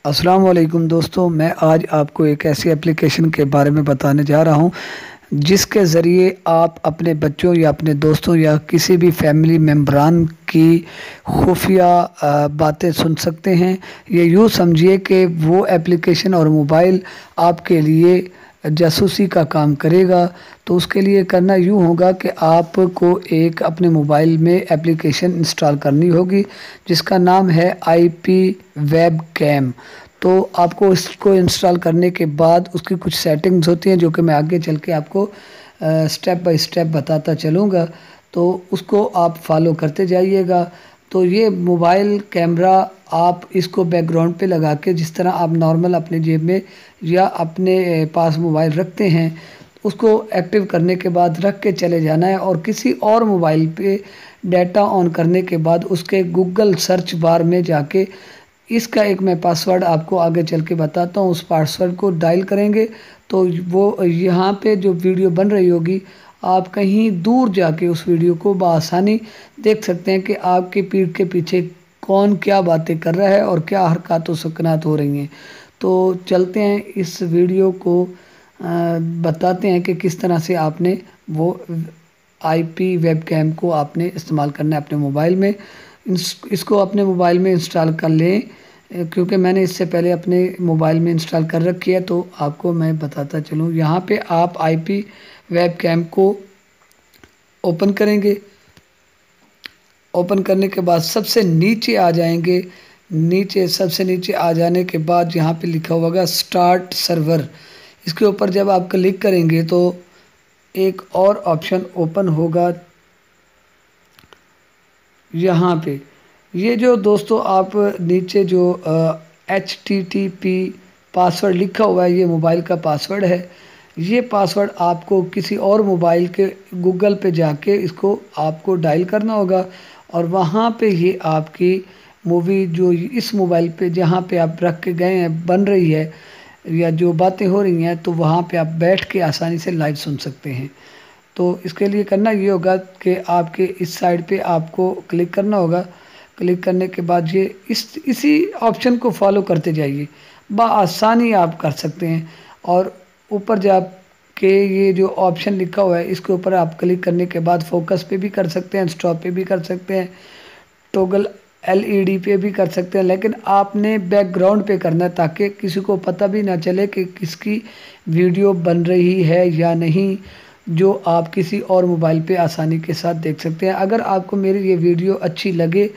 अस्सलाम वालेकुम दोस्तों, मैं आज आपको एक ऐसी एप्लीकेशन के बारे में बताने जा रहा हूं जिसके ज़रिए आप अपने बच्चों या अपने दोस्तों या किसी भी फैमिली मेम्बरान की खुफिया बातें सुन सकते हैं। ये यूँ समझिए कि वो एप्लीकेशन और मोबाइल आपके लिए जासूसी का काम करेगा। तो उसके लिए करना यूँ होगा कि आपको एक अपने मोबाइल में एप्लीकेशन इंस्टॉल करनी होगी जिसका नाम है आईपी वेब कैम। तो आपको इसको इंस्टॉल करने के बाद उसकी कुछ सेटिंग्स होती हैं जो कि मैं आगे चल के आपको स्टेप बाय स्टेप बताता चलूँगा, तो उसको आप फॉलो करते जाइएगा। तो ये मोबाइल कैमरा आप इसको बैकग्राउंड पे लगा के जिस तरह आप नॉर्मल अपने जेब में या अपने पास मोबाइल रखते हैं, उसको एक्टिव करने के बाद रख के चले जाना है और किसी और मोबाइल पे डाटा ऑन करने के बाद उसके गूगल सर्च बार में जाके इसका एक मैं पासवर्ड आपको आगे चल के बताता हूँ, उस पासवर्ड को डायल करेंगे तो वो यहाँ पे जो वीडियो बन रही होगी आप कहीं दूर जाके उस वीडियो को बआसानी देख सकते हैं कि आपकी पीठ के पीछे कौन क्या बातें कर रहा है और क्या हरकत व सकनात हो रही हैं। तो चलते हैं इस वीडियो को बताते हैं कि किस तरह से आपने वो आईपी वेब कैम को आपने इस्तेमाल करना है अपने मोबाइल में। इसको अपने मोबाइल में इंस्टॉल कर लें, क्योंकि मैंने इससे पहले अपने मोबाइल में इंस्टॉल कर रखी है, तो आपको मैं बताता चलूँ। यहाँ पे आप आईपी वेब कैम को ओपन करेंगे। ओपन करने के बाद सबसे नीचे आ जाएंगे। सबसे नीचे आ जाने के बाद यहाँ पे लिखा होगा स्टार्ट सर्वर। इसके ऊपर जब आप क्लिक करेंगे तो एक और ऑप्शन ओपन होगा यहाँ पे। ये जो दोस्तों आप नीचे जो HTTP पासवर्ड लिखा हुआ है, ये मोबाइल का पासवर्ड है। ये पासवर्ड आपको किसी और मोबाइल के गूगल पे जाके इसको आपको डायल करना होगा और वहाँ पे ये आपकी मूवी जो इस मोबाइल पे जहाँ पे आप रख के गए हैं बन रही है या जो बातें हो रही हैं, तो वहाँ पे आप बैठ के आसानी से लाइव सुन सकते हैं। तो इसके लिए करना ये होगा कि आपके इस साइड पे आपको क्लिक करना होगा। क्लिक करने के बाद ये इसी ऑप्शन को फॉलो करते जाइए, बआसानी आप कर सकते हैं। और ऊपर जाके ये जो ऑप्शन लिखा हुआ है इसके ऊपर आप क्लिक करने के बाद फोकस पे भी कर सकते हैं, स्टॉप पे भी कर सकते हैं, टॉगल LED पे भी कर सकते हैं, लेकिन आपने बैकग्राउंड पे करना है ताकि किसी को पता भी ना चले कि किसकी वीडियो बन रही है या नहीं, जो आप किसी और मोबाइल पे आसानी के साथ देख सकते हैं। अगर आपको मेरी ये वीडियो अच्छी लगे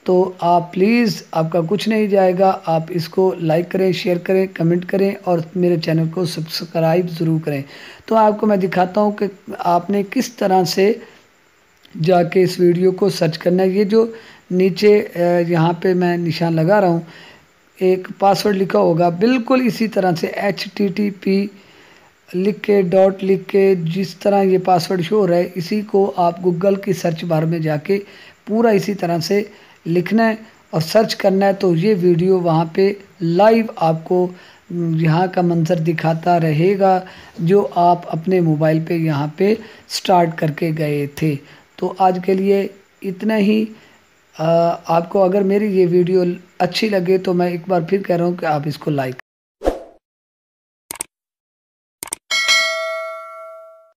तो आप प्लीज़, आपका कुछ नहीं जाएगा, आप इसको लाइक करें, शेयर करें, कमेंट करें और मेरे चैनल को सब्सक्राइब ज़रूर करें। तो आपको मैं दिखाता हूँ कि आपने किस तरह से जाके इस वीडियो को सर्च करना है। ये जो नीचे यहाँ पे मैं निशान लगा रहा हूँ, एक पासवर्ड लिखा होगा बिल्कुल इसी तरह से HTTP लिख के डॉट लिख के जिस तरह ये पासवर्ड शो हो रहा है, इसी को आप गूगल की सर्च बार में जाके पूरा इसी तरह से लिखना है और सर्च करना है। तो ये वीडियो वहाँ पे लाइव आपको यहाँ का मंजर दिखाता रहेगा जो आप अपने मोबाइल पे यहाँ पे स्टार्ट करके गए थे। तो आज के लिए इतना ही। आपको अगर मेरी ये वीडियो अच्छी लगे तो मैं एक बार फिर कह रहा हूँ कि आप इसको लाइक